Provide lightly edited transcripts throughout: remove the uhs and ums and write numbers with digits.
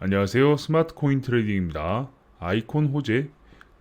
안녕하세요. 스마트 코인 트레이딩입니다. 아이콘 호재,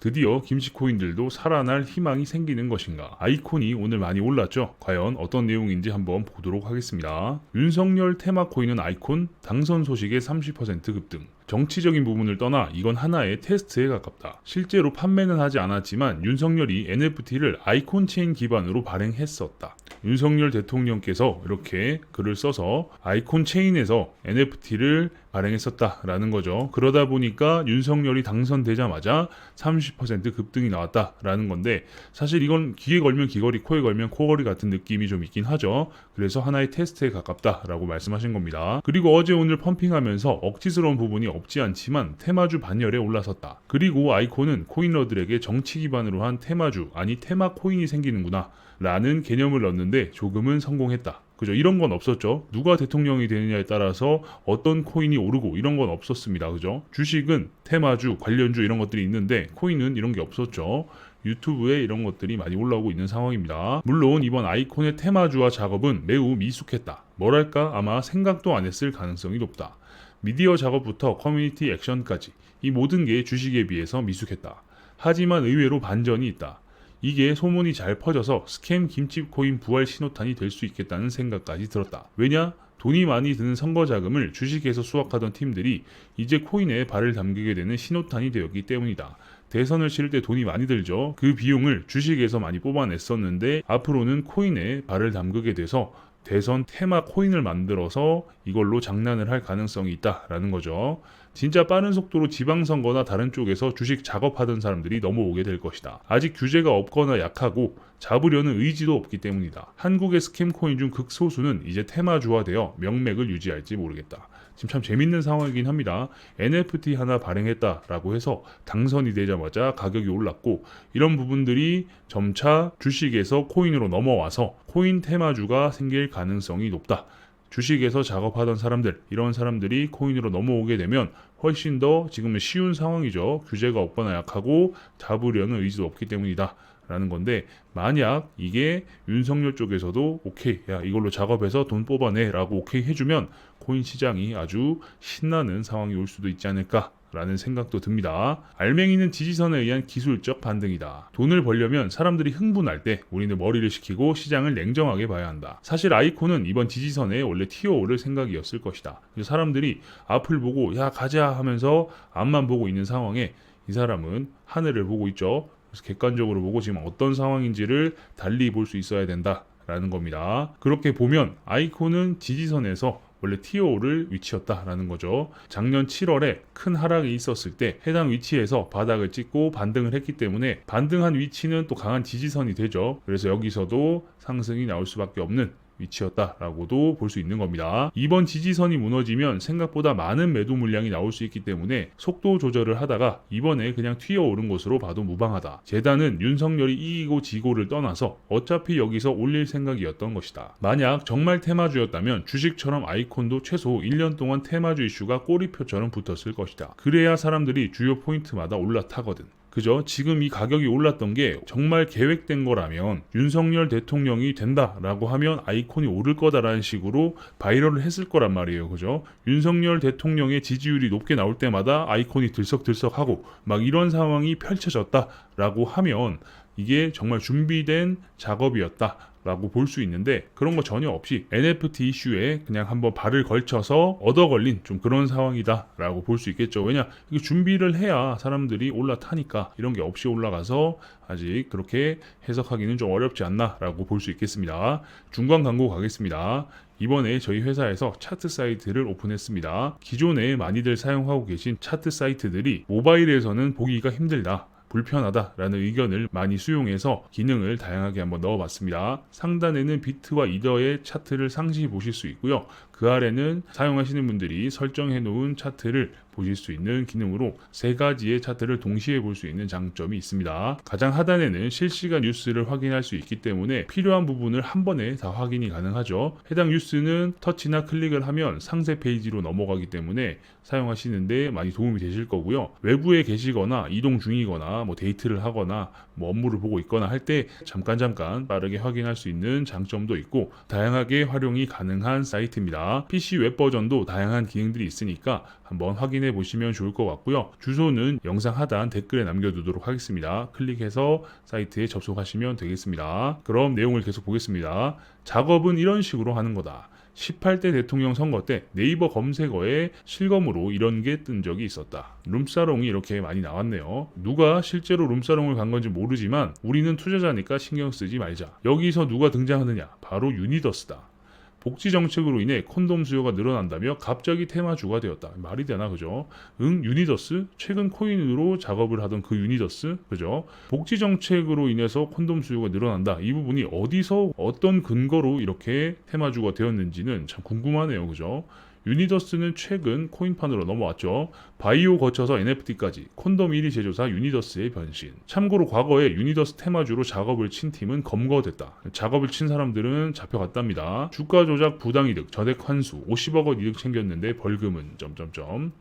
드디어 김치코인들도 살아날 희망이 생기는 것인가? 아이콘이 오늘 많이 올랐죠? 과연 어떤 내용인지 한번 보도록 하겠습니다. 윤석열 테마 코인은 아이콘 당선 소식에 30% 급등. 정치적인 부분을 떠나 이건 하나의 테스트에 가깝다. 실제로 판매는 하지 않았지만 윤석열이 NFT를 아이콘 체인 기반으로 발행했었다. 윤석열 대통령께서 이렇게 글을 써서 아이콘 체인에서 NFT를 발행했었다라는 거죠. 그러다 보니까 윤석열이 당선되자마자 30% 급등이 나왔다라는 건데, 사실 이건 귀에 걸면 귀걸이, 코에 걸면 코걸이 같은 느낌이 좀 있긴 하죠. 그래서 하나의 테스트에 가깝다라고 말씀하신 겁니다. 그리고 어제 오늘 펌핑하면서 억지스러운 부분이 없지 않지만 테마주 반열에 올라섰다. 그리고 아이콘은 코인러들에게 정치 기반으로 한 테마주, 아니 테마 코인이 생기는구나 라는 개념을 넣는데 조금은 성공했다. 그죠? 이런 건 없었죠. 누가 대통령이 되느냐에 따라서 어떤 코인이 오르고 이런 건 없었습니다. 그죠? 주식은 테마주, 관련주 이런 것들이 있는데 코인은 이런 게 없었죠. 유튜브에 이런 것들이 많이 올라오고 있는 상황입니다. 물론 이번 아이콘의 테마주화 작업은 매우 미숙했다. 뭐랄까 아마 생각도 안 했을 가능성이 높다. 미디어 작업부터 커뮤니티 액션까지 이 모든 게 주식에 비해서 미숙했다. 하지만 의외로 반전이 있다. 이게 소문이 잘 퍼져서 스캠 김치코인 부활 신호탄이 될 수 있겠다는 생각까지 들었다. 왜냐? 돈이 많이 드는 선거 자금을 주식에서 수확하던 팀들이 이제 코인에 발을 담그게 되는 신호탄이 되었기 때문이다. 대선을 치를 때 돈이 많이 들죠. 그 비용을 주식에서 많이 뽑아냈었는데 앞으로는 코인에 발을 담그게 돼서 대선 테마 코인을 만들어서 이걸로 장난을 할 가능성이 있다라는 거죠. 진짜 빠른 속도로 지방선거나 다른 쪽에서 주식 작업하던 사람들이 넘어오게 될 것이다. 아직 규제가 없거나 약하고 잡으려는 의지도 없기 때문이다. 한국의 스캠 코인 중 극소수는 이제 테마주화되어 명맥을 유지할지 모르겠다. 지금 참 재밌는 상황이긴 합니다. NFT 하나 발행했다라고 해서 당선이 되자마자 가격이 올랐고, 이런 부분들이 점차 주식에서 코인으로 넘어와서 코인 테마주가 생길 가능성이 높다. 주식에서 작업하던 사람들, 이런 사람들이 코인으로 넘어오게 되면 훨씬 더 지금은 쉬운 상황이죠. 규제가 없거나 약하고 잡으려는 의지도 없기 때문이다 라는 건데, 만약 이게 윤석열 쪽에서도 오케이, 야 이걸로 작업해서 돈 뽑아내 라고 오케이 해주면 코인 시장이 아주 신나는 상황이 올 수도 있지 않을까 라는 생각도 듭니다. 알맹이는 지지선에 의한 기술적 반등이다. 돈을 벌려면 사람들이 흥분할 때 우리는 머리를 식히고 시장을 냉정하게 봐야 한다. 사실 아이콘은 이번 지지선에 원래 튀어오를 생각이었을 것이다. 사람들이 앞을 보고 야 가자 하면서 앞만 보고 있는 상황에 이 사람은 하늘을 보고 있죠. 그래서 객관적으로 보고 지금 어떤 상황인지를 달리 볼 수 있어야 된다라는 겁니다. 그렇게 보면 아이콘은 지지선에서 원래 TO를 위치였다라는 거죠. 작년 7월에 큰 하락이 있었을 때 해당 위치에서 바닥을 찍고 반등을 했기 때문에 반등한 위치는 또 강한 지지선이 되죠. 그래서 여기서도 상승이 나올 수밖에 없는 위치였다라고도 볼 수 있는 겁니다. 이번 지지선이 무너지면 생각보다 많은 매도 물량이 나올 수 있기 때문에 속도 조절을 하다가 이번에 그냥 튀어오른 것으로 봐도 무방하다. 재단은 윤석열이 이기고 지고를 떠나서 어차피 여기서 올릴 생각이었던 것이다. 만약 정말 테마주였다면 주식처럼 아이콘도 최소 1년 동안 테마주 이슈가 꼬리표처럼 붙었을 것이다. 그래야 사람들이 주요 포인트마다 올라타거든. 그죠? 지금 이 가격이 올랐던 게 정말 계획된 거라면 윤석열 대통령이 된다라고 하면 아이콘이 오를 거다라는 식으로 바이럴을 했을 거란 말이에요. 그죠? 윤석열 대통령의 지지율이 높게 나올 때마다 아이콘이 들썩들썩하고 막 이런 상황이 펼쳐졌다라고 하면 이게 정말 준비된 작업이었다 라고 볼 수 있는데, 그런 거 전혀 없이 NFT 이슈에 그냥 한번 발을 걸쳐서 얻어 걸린 좀 그런 상황이다 라고 볼 수 있겠죠. 왜냐, 이게 준비를 해야 사람들이 올라타니까 이런 게 없이 올라가서 아직 그렇게 해석하기는 좀 어렵지 않나 라고 볼 수 있겠습니다. 중간 광고 가겠습니다. 이번에 저희 회사에서 차트 사이트를 오픈했습니다. 기존에 많이들 사용하고 계신 차트 사이트들이 모바일에서는 보기가 힘들다, 불편하다라는 의견을 많이 수용해서 기능을 다양하게 한번 넣어봤습니다. 상단에는 비트와 이더의 차트를 상시 보실 수 있고요. 그 아래는 사용하시는 분들이 설정해 놓은 차트를 보실 수 있는 기능으로 세 가지의 차트를 동시에 볼 수 있는 장점이 있습니다. 가장 하단에는 실시간 뉴스를 확인할 수 있기 때문에 필요한 부분을 한 번에 다 확인이 가능하죠. 해당 뉴스는 터치나 클릭을 하면 상세 페이지로 넘어가기 때문에 사용하시는데 많이 도움이 되실 거고요. 외부에 계시거나 이동 중이거나 뭐 데이트를 하거나 뭐 업무를 보고 있거나 할 때 잠깐 빠르게 확인할 수 있는 장점도 있고 다양하게 활용이 가능한 사이트입니다. 있습니다. PC 웹 버전도 다양한 기능들이 있으니까 한번 확인해 보시면 좋을 것 같고요. 주소는 영상 하단 댓글에 남겨두도록 하겠습니다. 클릭해서 사이트에 접속하시면 되겠습니다. 그럼 내용을 계속 보겠습니다. 작업은 이런 식으로 하는 거다. 18대 대통령 선거 때 네이버 검색어에 실검으로 이런 게 뜬 적이 있었다. 룸사롱이 이렇게 많이 나왔네요. 누가 실제로 룸사롱을 간 건지 모르지만 우리는 투자자니까 신경 쓰지 말자. 여기서 누가 등장하느냐? 바로 유니더스다. 복지 정책으로 인해 콘돔 수요가 늘어난다며 갑자기 테마주가 되었다. 말이 되나, 그죠? 유니더스? 최근 코인으로 작업을 하던 그 유니더스? 그죠? 복지 정책으로 인해서 콘돔 수요가 늘어난다. 이 부분이 어디서 어떤 근거로 이렇게 테마주가 되었는지는 참 궁금하네요. 그죠? 유니더스는 최근 코인판으로 넘어왔죠. 바이오 거쳐서 NFT까지 콘돔 1위 제조사 유니더스의 변신. 참고로 과거에 유니더스 테마주로 작업을 친 팀은 검거됐다. 작업을 친 사람들은 잡혀갔답니다. 주가 조작 부당이득, 저택 환수, 50억 원 이득 챙겼는데 벌금은 점점점.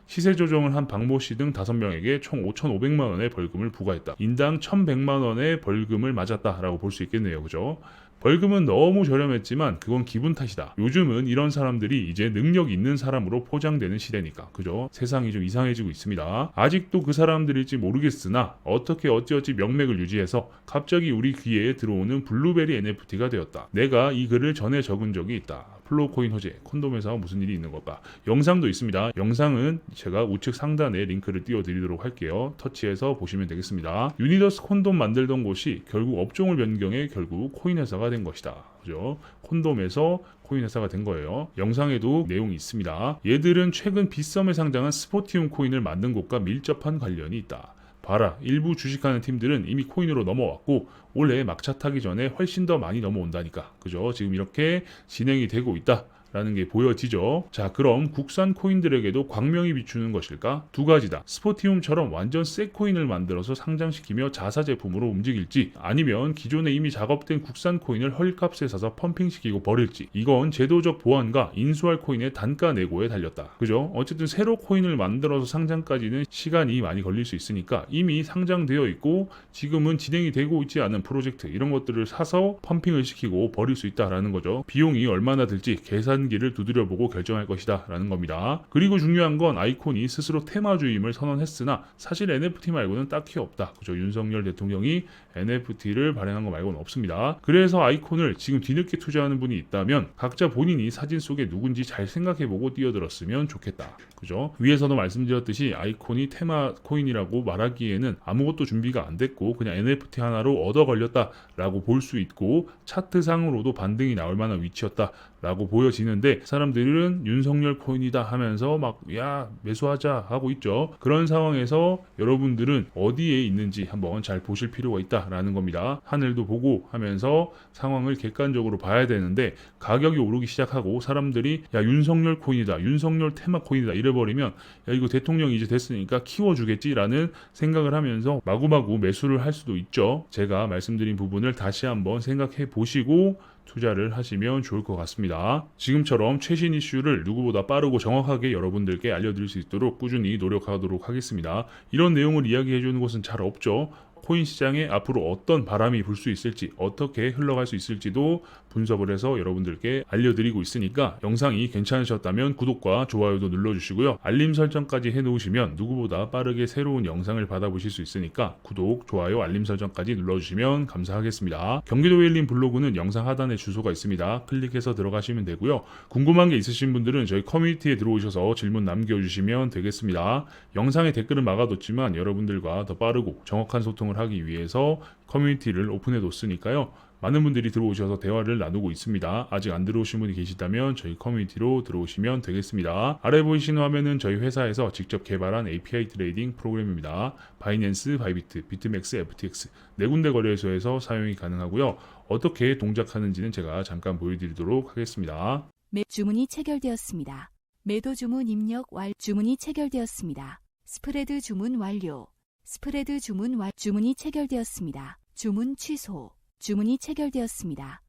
시세 조정을 한 박모 씨 등 5명에게 총 5,500만 원의 벌금을 부과했다. 인당 1,100만 원의 벌금을 맞았다라고 볼 수 있겠네요. 그죠? 벌금은 너무 저렴했지만 그건 기분 탓이다. 요즘은 이런 사람들이 이제 능력 있는 사람으로 포장되는 시대니까. 그죠? 세상이 좀 이상해지고 있습니다. 아직도 그 사람들일지 모르겠으나 어떻게 어찌어찌 명맥을 유지해서 갑자기 우리 귀에 들어오는 블루베리 NFT가 되었다. 내가 이 글을 전에 적은 적이 있다. 플로우코인 호재, 콘돔에서 무슨 일이 있는 걸까? 영상도 있습니다. 영상은 제가 우측 상단에 링크를 띄워드리도록 할게요. 터치해서 보시면 되겠습니다. 유니더스 콘돔 만들던 곳이 결국 업종을 변경해 결국 코인 회사가 된 것이다. 그죠? 콘돔에서 코인 회사가 된 거예요. 영상에도 내용이 있습니다. 얘들은 최근 빗썸에 상장한 스포티움 코인을 만든 곳과 밀접한 관련이 있다. 봐라, 일부 주식하는 팀들은 이미 코인으로 넘어왔고 올해 막차 타기 전에 훨씬 더 많이 넘어온다니까. 그죠? 지금 이렇게 진행이 되고 있다. 라는 게 보여지죠. 자, 그럼 국산 코인들에게도 광명이 비추는 것일까? 두 가지다. 스포티움처럼 완전 새 코인을 만들어서 상장시키며 자사 제품으로 움직일지, 아니면 기존에 이미 작업된 국산 코인을 헐값에 사서 펌핑시키고 버릴지. 이건 제도적 보완과 인수할 코인의 단가 내고에 달렸다. 그죠? 어쨌든 새로 코인을 만들어서 상장까지는 시간이 많이 걸릴 수 있으니까 이미 상장되어 있고 지금은 진행이 되고 있지 않은 프로젝트, 이런 것들을 사서 펌핑을 시키고 버릴 수 있다라는 거죠. 비용이 얼마나 들지 계산기를 두드려보고 결정할 것이다 라는 겁니다. 그리고 중요한 건 아이콘이 스스로 테마주임을 선언했으나 사실 NFT 말고는 딱히 없다. 그죠? 윤석열 대통령이 NFT를 발행한 거 말고는 없습니다. 그래서 아이콘을 지금 뒤늦게 투자하는 분이 있다면 각자 본인이 사진 속에 누군지 잘 생각해보고 뛰어들었으면 좋겠다. 그죠? 위에서도 말씀드렸듯이 아이콘이 테마 코인이라고 말하기에는 아무것도 준비가 안 됐고 그냥 NFT 하나로 얻어 걸렸다라고 볼 수 있고 차트상으로도 반등이 나올 만한 위치였다 라고 보여지는데, 사람들은 윤석열 코인이다 하면서 막 야 매수하자 하고 있죠. 그런 상황에서 여러분들은 어디에 있는지 한번 잘 보실 필요가 있다라는 겁니다. 하늘도 보고 하면서 상황을 객관적으로 봐야 되는데, 가격이 오르기 시작하고 사람들이 야 윤석열 코인이다, 윤석열 테마 코인이다 이래버리면 야 이거 대통령이 이제 됐으니까 키워주겠지라는 생각을 하면서 마구마구 매수를 할 수도 있죠. 제가 말씀드린 부분을 다시 한번 생각해 보시고 투자를 하시면 좋을 것 같습니다. 지금처럼 최신 이슈를 누구보다 빠르고 정확하게 여러분들께 알려드릴 수 있도록 꾸준히 노력하도록 하겠습니다. 이런 내용을 이야기해 주는 곳은 잘 없죠. 코인 시장에 앞으로 어떤 바람이 불 수 있을지, 어떻게 흘러갈 수 있을지도 분석을 해서 여러분들께 알려드리고 있으니까 영상이 괜찮으셨다면 구독과 좋아요도 눌러주시고요. 알림 설정까지 해놓으시면 누구보다 빠르게 새로운 영상을 받아보실 수 있으니까 구독, 좋아요, 알림 설정까지 눌러주시면 감사하겠습니다. 경기도 웨일린 블로그는 영상 하단에 주소가 있습니다. 클릭해서 들어가시면 되고요. 궁금한 게 있으신 분들은 저희 커뮤니티에 들어오셔서 질문 남겨주시면 되겠습니다. 영상에 댓글은 막아뒀지만 여러분들과 더 빠르고 정확한 소통을 하기 위해서 커뮤니티를 오픈해 뒀으니까요. 많은 분들이 들어오셔서 대화를 나누고 있습니다. 아직 안 들어오신 분이 계시다면 저희 커뮤니티로 들어오시면 되겠습니다. 아래 보이시는 화면은 저희 회사에서 직접 개발한 API 트레이딩 프로그램입니다. 바이낸스, 바이비트, 비트맥스, FTX 네 군데 거래소에서 사용이 가능하고요. 어떻게 동작하는지는 제가 잠깐 보여드리도록 하겠습니다. 주문이 체결되었습니다. 매도 주문 입력 주문이 체결되었습니다. 스프레드 주문 완료. 스프레드 주문 주문이 체결되었습니다. 주문 취소. 주문이 체결되었습니다.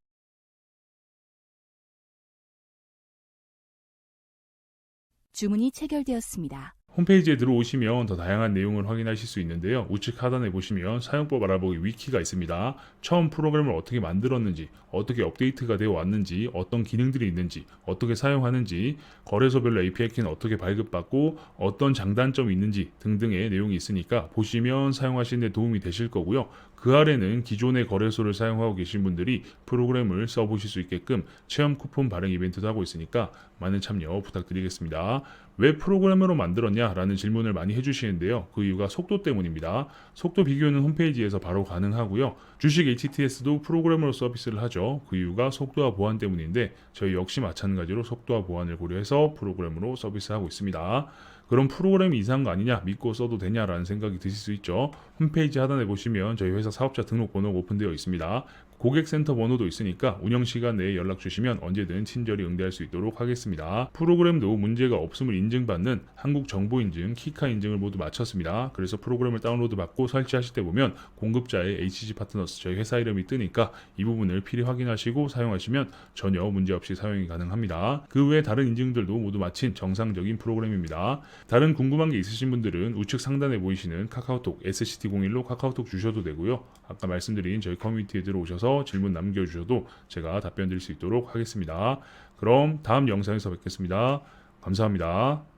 주문이 체결되었습니다. 홈페이지에 들어오시면 더 다양한 내용을 확인하실 수 있는데요. 우측 하단에 보시면 사용법 알아보기 위키가 있습니다. 처음 프로그램을 어떻게 만들었는지, 어떻게 업데이트가 되어 왔는지, 어떤 기능들이 있는지, 어떻게 사용하는지, 거래소별로 API 키는 어떻게 발급받고 어떤 장단점이 있는지 등등의 내용이 있으니까 보시면 사용하시는 데 도움이 되실 거고요. 그 아래는 기존의 거래소를 사용하고 계신 분들이 프로그램을 써보실 수 있게끔 체험 쿠폰 발행 이벤트도 하고 있으니까 많은 참여 부탁드리겠습니다. 왜 프로그래머로 만들었냐? 라는 질문을 많이 해주시는데요. 그 이유가 속도 때문입니다. 속도 비교는 홈페이지에서 바로 가능하고요. 주식 HTS도 프로그래머로 서비스를 하죠. 그 이유가 속도와 보안 때문인데 저희 역시 마찬가지로 속도와 보안을 고려해서 프로그래머로 서비스하고 있습니다. 그럼 프로그램이 이상한 거 아니냐? 믿고 써도 되냐라는 생각이 드실 수 있죠. 홈페이지 하단에 보시면 저희 회사 사업자 등록 번호가 오픈되어 있습니다. 고객센터 번호도 있으니까 운영 시간 내에 연락 주시면 언제든 친절히 응대할 수 있도록 하겠습니다. 프로그램도 문제가 없음을 인증받는 한국정보인증, 키카 인증을 모두 마쳤습니다. 그래서 프로그램을 다운로드 받고 설치하실 때 보면 공급자의 HG 파트너스 저희 회사 이름이 뜨니까 이 부분을 필히 확인하시고 사용하시면 전혀 문제없이 사용이 가능합니다. 그 외 다른 인증들도 모두 마친 정상적인 프로그램입니다. 다른 궁금한 게 있으신 분들은 우측 상단에 보이시는 카카오톡 SCT01로 카카오톡 주셔도 되고요. 아까 말씀드린 저희 커뮤니티에 들어오셔서 질문 남겨주셔도 제가 답변 드릴 수 있도록 하겠습니다. 그럼 다음 영상에서 뵙겠습니다. 감사합니다.